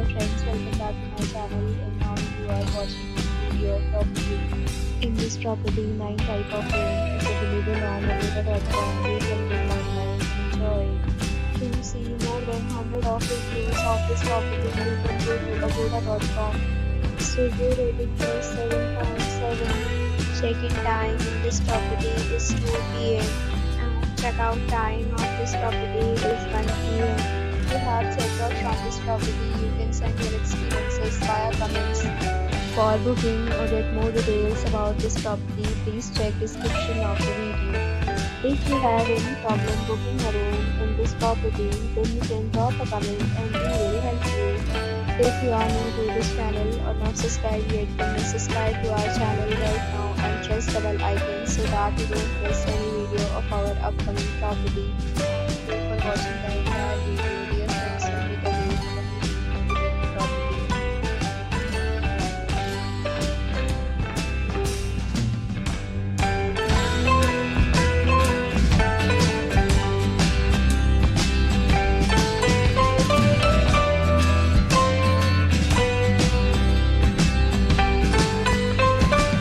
dear friends, welcome back to my channel, and now you are watching this video of property. In this property, 9 type of room is available on Geeta.com. You can book online and enjoy it. To see more than 100 of reviews of this property, you can go to Geeta.com. Its review rating is 7.7. Check-in time in this property is 2 p.m. and check-out time of this property is 1 p.m. If you have checked out from this property, you can send your experiences via comments. For booking or get more details about this property, please check description of the video. If you have any problem booking a room in this property, then you can drop a comment and we will help you. If you are new to this channel or not subscribed yet, then subscribe to our channel right now and press the bell icon so that you don't miss any video of our upcoming property. Thank you for watching the entire video.